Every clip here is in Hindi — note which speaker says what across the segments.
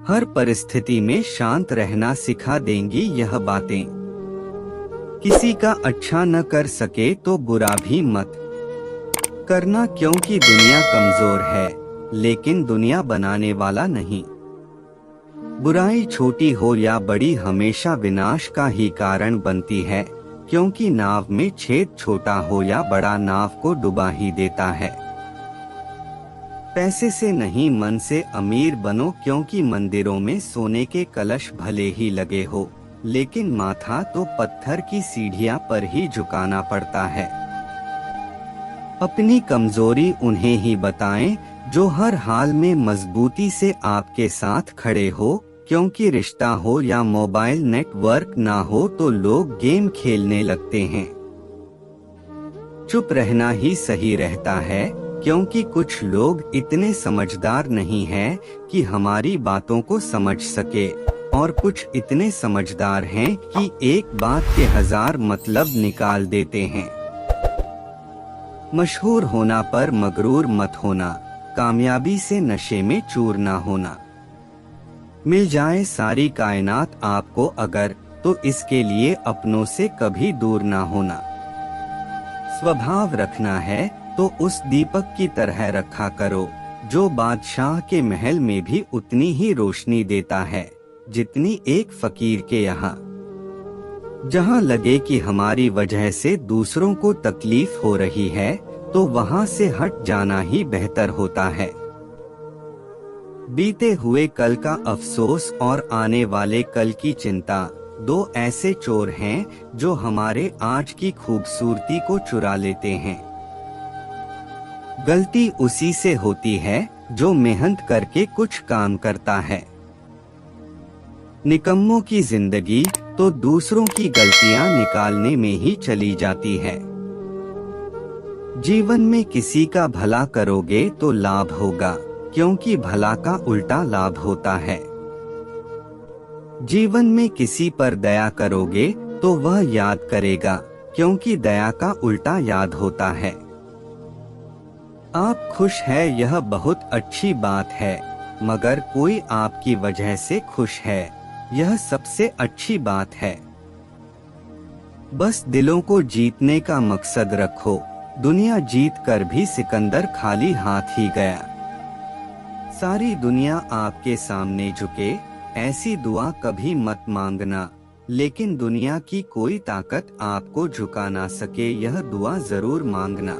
Speaker 1: हर परिस्थिति में शांत रहना सिखा देंगी यह बातें। किसी का अच्छा न कर सके तो बुरा भी मत करना, क्योंकि दुनिया कमजोर है लेकिन दुनिया बनाने वाला नहीं। बुराई छोटी हो या बड़ी हमेशा विनाश का ही कारण बनती है, क्योंकि नाव में छेद छोटा हो या बड़ा नाव को डुबा ही देता है। पैसे से नहीं मन से अमीर बनो, क्योंकि मंदिरों में सोने के कलश भले ही लगे हो लेकिन माथा तो पत्थर की सीढ़ियां पर ही झुकाना पड़ता है। अपनी कमजोरी उन्हें ही बताएं जो हर हाल में मजबूती से आपके साथ खड़े हो, क्योंकि रिश्ता हो या मोबाइल नेटवर्क ना हो तो लोग गेम खेलने लगते हैं। चुप रहना ही सही रहता है, क्योंकि कुछ लोग इतने समझदार नहीं हैं कि हमारी बातों को समझ सके, और कुछ इतने समझदार हैं कि एक बात के 1000 मतलब निकाल देते हैं। मशहूर होना पर मगरूर मत होना, कामयाबी से नशे में चूर ना होना। मिल जाए सारी कायनात आपको अगर, तो इसके लिए अपनों से कभी दूर ना होना। स्वभाव रखना है तो उस दीपक की तरह रखा करो जो बादशाह के महल में भी उतनी ही रोशनी देता है जितनी एक फकीर के यहाँ। जहाँ लगे कि हमारी वजह से दूसरों को तकलीफ हो रही है तो वहाँ से हट जाना ही बेहतर होता है। बीते हुए कल का अफसोस और आने वाले कल की चिंता, दो ऐसे चोर हैं जो हमारे आज की खूबसूरती को चुरा लेते हैं। गलती उसी से होती है जो मेहनत करके कुछ काम करता है। निकम्मों की जिंदगी तो दूसरों की गलतियां निकालने में ही चली जाती है। जीवन में किसी का भला करोगे तो लाभ होगा, क्योंकि भला का उल्टा लाभ होता है। जीवन में किसी पर दया करोगे तो वह याद करेगा, क्योंकि दया का उल्टा याद होता है। आप खुश है यह बहुत अच्छी बात है, मगर कोई आपकी वजह से खुश है यह सबसे अच्छी बात है। बस दिलों को जीतने का मकसद रखो, दुनिया जीत कर भी सिकंदर खाली हाथ ही गया। सारी दुनिया आपके सामने झुके ऐसी दुआ कभी मत मांगना, लेकिन दुनिया की कोई ताकत आपको झुका ना सके यह दुआ जरूर मांगना।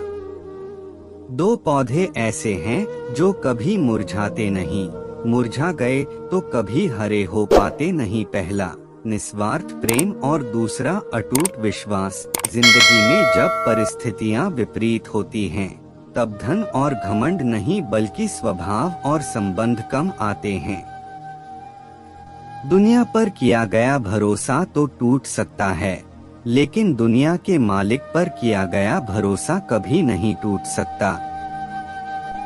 Speaker 1: दो पौधे ऐसे हैं जो कभी मुरझाते नहीं, मुरझा गए तो कभी हरे हो पाते नहीं। पहला निस्वार्थ प्रेम और दूसरा अटूट विश्वास। जिंदगी में जब परिस्थितियां विपरीत होती हैं तब धन और घमंड नहीं बल्कि स्वभाव और संबंध कम आते हैं। दुनिया पर किया गया भरोसा तो टूट सकता है, लेकिन दुनिया के मालिक पर किया गया भरोसा कभी नहीं टूट सकता।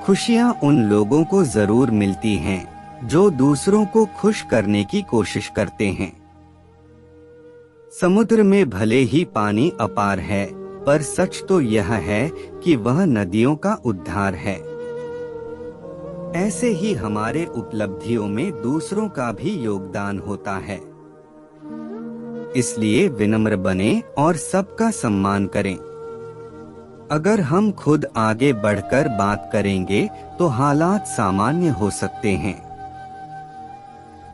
Speaker 1: खुशियां उन लोगों को जरूर मिलती हैं जो दूसरों को खुश करने की कोशिश करते हैं। समुद्र में भले ही पानी अपार है, पर सच तो यह है कि वह नदियों का उद्धार है। ऐसे ही हमारे उपलब्धियों में दूसरों का भी योगदान होता है। इसलिए विनम्र बने और सबका सम्मान करें। अगर हम खुद आगे बढ़कर बात करेंगे तो हालात सामान्य हो सकते हैं।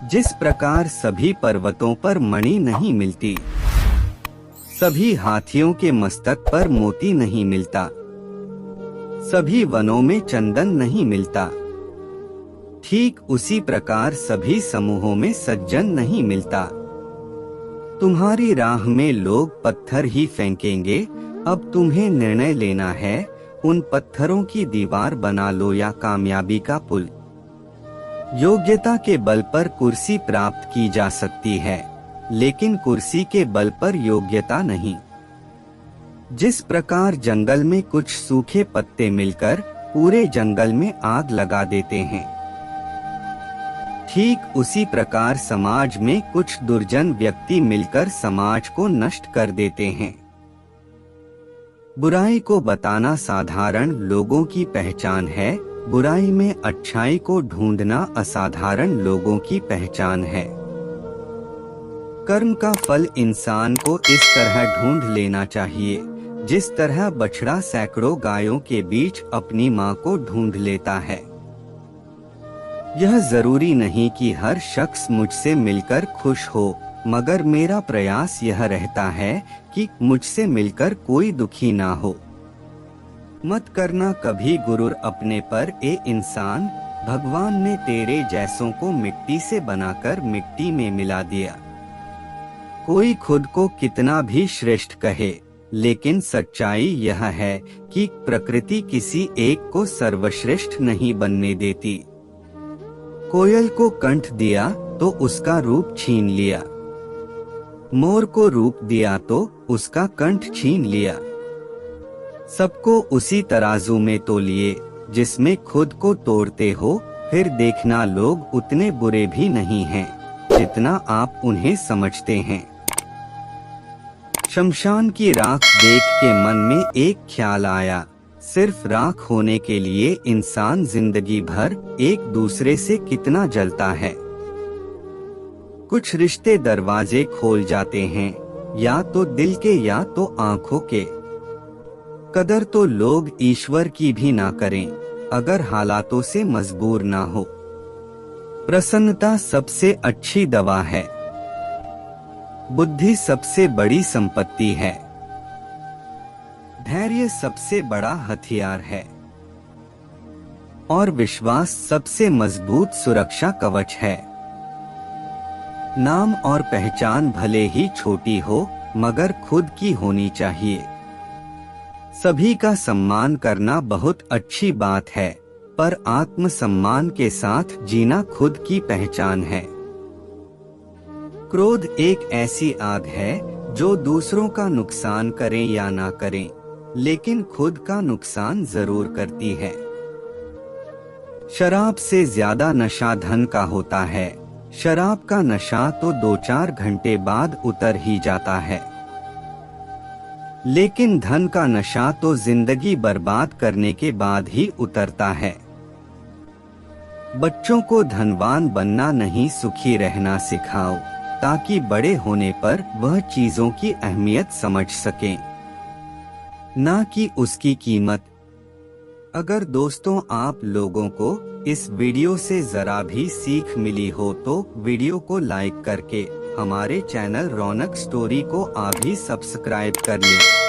Speaker 1: जिस प्रकार सभी पर्वतों पर मणि नहीं मिलती, सभी हाथियों के मस्तक पर मोती नहीं मिलता, सभी वनों में चंदन नहीं मिलता, ठीक उसी प्रकार सभी समूहों में सज्जन नहीं मिलता। तुम्हारी राह में लोग पत्थर ही फेंकेंगे, अब तुम्हें निर्णय लेना है, उन पत्थरों की दीवार बना लो या कामयाबी का पुल। योग्यता के बल पर कुर्सी प्राप्त की जा सकती है, लेकिन कुर्सी के बल पर योग्यता नहीं। जिस प्रकार जंगल में कुछ सूखे पत्ते मिलकर पूरे जंगल में आग लगा देते हैं, ठीक उसी प्रकार समाज में कुछ दुर्जन व्यक्ति मिलकर समाज को नष्ट कर देते हैं। बुराई को बताना साधारण लोगों की पहचान है, बुराई में अच्छाई को ढूंढना असाधारण लोगों की पहचान है। कर्म का फल इंसान को इस तरह ढूंढ लेना चाहिए जिस तरह बछड़ा सैकड़ों गायों के बीच अपनी मां को ढूंढ लेता है। यह जरूरी नहीं कि हर शख्स मुझसे मिलकर खुश हो, मगर मेरा प्रयास यह रहता है कि मुझसे मिलकर कोई दुखी ना हो। मत करना कभी गुरूर अपने पर ए इंसान, भगवान ने तेरे जैसों को मिट्टी से बनाकर मिट्टी में मिला दिया। कोई खुद को कितना भी श्रेष्ठ कहे, लेकिन सच्चाई यह है कि प्रकृति किसी एक को सर्वश्रेष्ठ नहीं बनने देती। कोयल को कंठ दिया तो उसका रूप छीन लिया, मोर को रूप दिया तो उसका कंठ छीन लिया। सबको उसी तराजू में तोलिए जिसमें खुद को तोड़ते हो, फिर देखना लोग उतने बुरे भी नहीं हैं जितना आप उन्हें समझते हैं। शमशान की राख देख के मन में एक ख्याल आया, सिर्फ राख होने के लिए इंसान जिंदगी भर एक दूसरे से कितना जलता है। कुछ रिश्ते दरवाजे खोल जाते हैं, या तो दिल के या तो आंखों के। कदर तो लोग ईश्वर की भी ना करें अगर हालातों से मजबूर ना हो। प्रसन्नता सबसे अच्छी दवा है। बुद्धि सबसे बड़ी संपत्ति है। धैर्य सबसे बड़ा हथियार है और विश्वास सबसे मजबूत सुरक्षा कवच है। नाम और पहचान भले ही छोटी हो, मगर खुद की होनी चाहिए। सभी का सम्मान करना बहुत अच्छी बात है, पर आत्मसम्मान के साथ जीना खुद की पहचान है। क्रोध एक ऐसी आग है जो दूसरों का नुकसान करें या ना करें, लेकिन खुद का नुकसान जरूर करती है। शराब से ज्यादा नशा धन का होता है। शराब का नशा तो 2-4 घंटे बाद उतर ही जाता है, लेकिन धन का नशा तो जिंदगी बर्बाद करने के बाद ही उतरता है। बच्चों को धनवान बनना नहीं, सुखी रहना सिखाओ, ताकि बड़े होने पर वह चीजों की अहमियत समझ सकें, ना कि उसकी कीमत। अगर दोस्तों आप लोगों को इस वीडियो से जरा भी सीख मिली हो तो वीडियो को लाइक करके हमारे चैनल रौनक स्टोरी को अभी सब्सक्राइब कर लें।